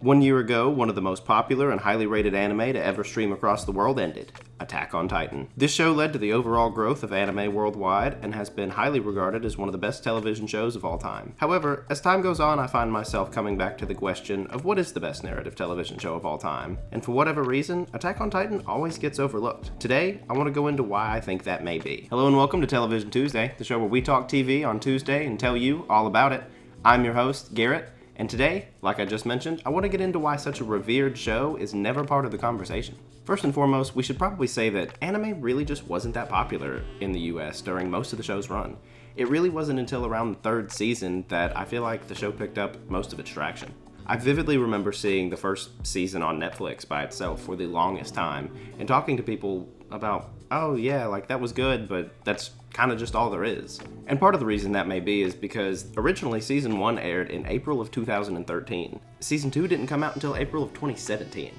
1 year ago, one of the most popular and highly rated anime to ever stream across the world ended, Attack on Titan. This show led to the overall growth of anime worldwide and has been highly regarded as one of the best television shows of all time. However, as time goes on, I find myself coming back to the question of what is the best narrative television show of all time, and for whatever reason, Attack on Titan always gets overlooked. Today, I want to go into why I think that may be. Hello and welcome to Television Tuesday, the show where we talk TV on Tuesday and tell you all about it. I'm your host, Garrett. And today, like I just mentioned, I want to get into why such a revered show is never part of the conversation. First and foremost, we should probably say that anime really just wasn't that popular in the US during most of the show's run. It really wasn't until around the third season that I feel like the show picked up most of its traction. I vividly remember seeing the first season on Netflix by itself for the longest time and talking to people about, oh yeah, like that was good, but that's kind of just all there is. And part of the reason that may be is because originally season 1 aired in April of 2013. Season 2 didn't come out until April of 2017.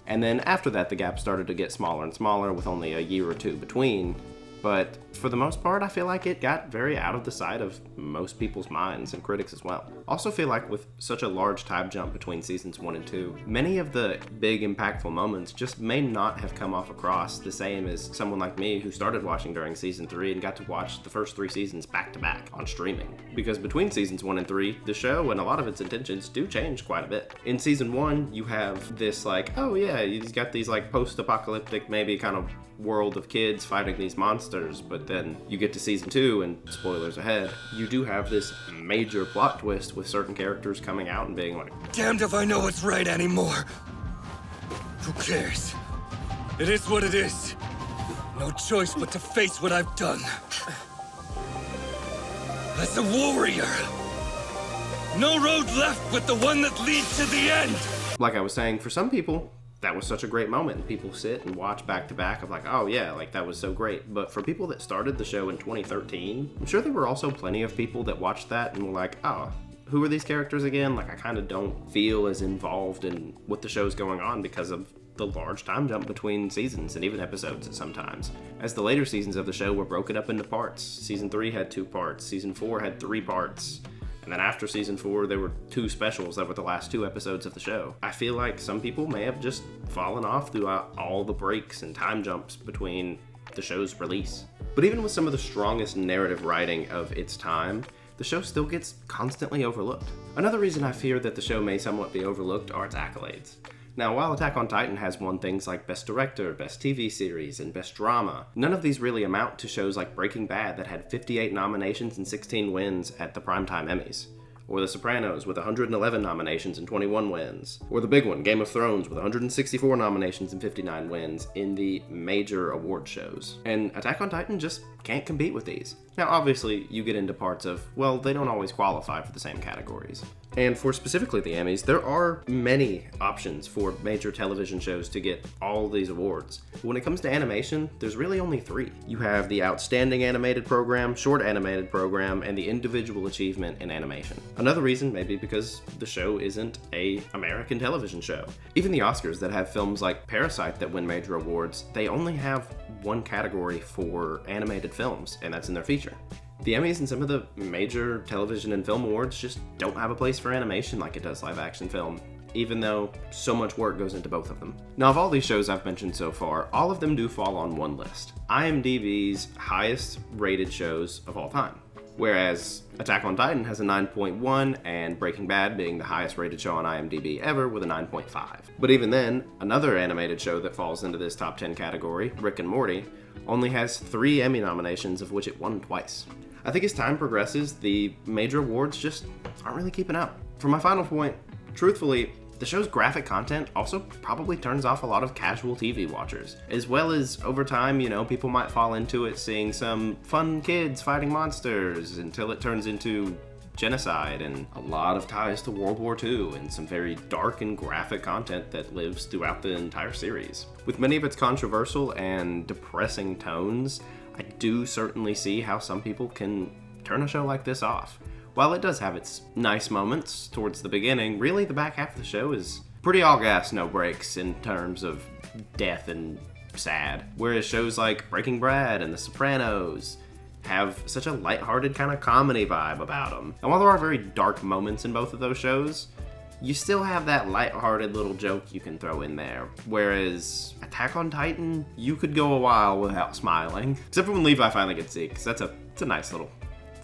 And then after that, the gap started to get smaller and smaller with only a year or two between. But for the most part, I feel like it got very out of the sight of most people's minds and critics as well. Also feel like with such a large time jump between seasons 1 and 2, many of the big impactful moments just may not have come off across the same as someone like me who started watching during season 3 and got to watch the first 3 seasons back to back on streaming. Because between seasons 1 and 3, the show and a lot of its intentions do change quite a bit. In season 1, you have this like, oh yeah, you've got these like post-apocalyptic maybe kind of world of kids fighting these monsters, but then you get to season 2 and spoilers ahead, you do have this major plot twist with certain characters coming out and being like, damned if I know what's right anymore. Who cares? It is what it is. No choice but to face what I've done. As a warrior, no road left but the one that leads to the end. Like I was saying, for some people, that was such a great moment. People sit and watch back to back of like, oh yeah, like that was so great. But for people that started the show in 2013, I'm sure there were also plenty of people that watched that and were like, oh, who are these characters again? Like I kind of don't feel as involved in what the show's going on because of the large time jump between seasons and even episodes at sometimes. As the later seasons of the show were broken up into parts. Season 3 had 2 parts, season 4 had 3 parts. And then after season 4, there were 2 specials that were the last 2 episodes of the show. I feel like some people may have just fallen off throughout all the breaks and time jumps between the show's release. But even with some of the strongest narrative writing of its time, the show still gets constantly overlooked. Another reason I fear that the show may somewhat be overlooked are its accolades. Now, while Attack on Titan has won things like Best Director, Best TV Series, and Best Drama, none of these really amount to shows like Breaking Bad that had 58 nominations and 16 wins at the Primetime Emmys. Or The Sopranos with 111 nominations and 21 wins. Or the big one, Game of Thrones with 164 nominations and 59 wins in the major award shows. And Attack on Titan just can't compete with these. Now obviously you get into parts of, well, they don't always qualify for the same categories. And for specifically the Emmys, there are many options for major television shows to get all these awards. But when it comes to animation, there's really only 3. You have the Outstanding Animated Program, Short Animated Program, and the Individual Achievement in Animation. Another reason may be because the show isn't an American television show. Even the Oscars that have films like Parasite that win major awards, they only have one category for animated films, and that's in their feature. The Emmys and some of the major television and film awards just don't have a place for animation like it does live action film, even though so much work goes into both of them. Now, of all these shows I've mentioned so far, all of them do fall on one list: IMDb's highest rated shows of all time. Whereas Attack on Titan has a 9.1, and Breaking Bad being the highest rated show on IMDb ever with a 9.5. But even then, another animated show that falls into this top 10 category, Rick and Morty, only has 3 Emmy nominations, of which it won twice. I think as time progresses, the major awards just aren't really keeping up. For my final point, truthfully, the show's graphic content also probably turns off a lot of casual TV watchers. As well as over time, people might fall into it seeing some fun kids fighting monsters until it turns into genocide and a lot of ties to World War II and some very dark and graphic content that lives throughout the entire series. With many of its controversial and depressing tones, I do certainly see how some people can turn a show like this off. While it does have its nice moments towards the beginning, really the back half of the show is pretty all gas, no breaks in terms of death and sad. Whereas shows like Breaking Bad and The Sopranos have such a lighthearted kind of comedy vibe about them. And while there are very dark moments in both of those shows, you still have that lighthearted little joke you can throw in there. Whereas Attack on Titan, you could go a while without smiling. Except for when Levi finally gets Zeke, because it's a nice little...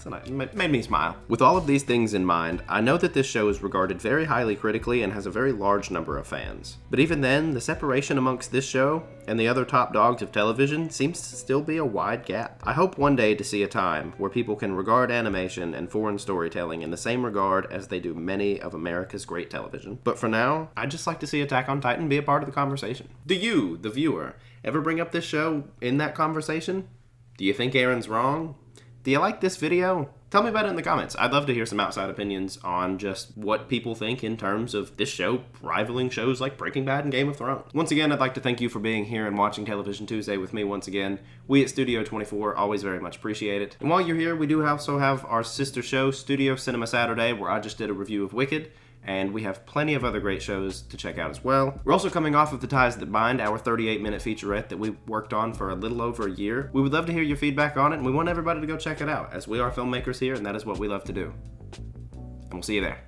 It made me smile. With all of these things in mind, I know that this show is regarded very highly critically and has a very large number of fans. But even then, the separation amongst this show and the other top dogs of television seems to still be a wide gap. I hope one day to see a time where people can regard animation and foreign storytelling in the same regard as they do many of America's great television. But for now, I'd just like to see Attack on Titan be a part of the conversation. Do you, the viewer, ever bring up this show in that conversation? Do you think Aaron's wrong? Do you like this video? Tell me about it in the comments. I'd love to hear some outside opinions on just what people think in terms of this show rivaling shows like Breaking Bad and Game of Thrones. Once again, I'd like to thank you for being here and watching Television Tuesday with me once again. We at Studio 24 always very much appreciate it. And while you're here, we do also have our sister show, Studio Cinema Saturday, where I just did a review of Wicked. And we have plenty of other great shows to check out as well. We're also coming off of The Ties That Bind, our 38-minute featurette that we worked on for a little over a year. We would love to hear your feedback on it, and we want everybody to go check it out, as we are filmmakers here, and that is what we love to do. And we'll see you there.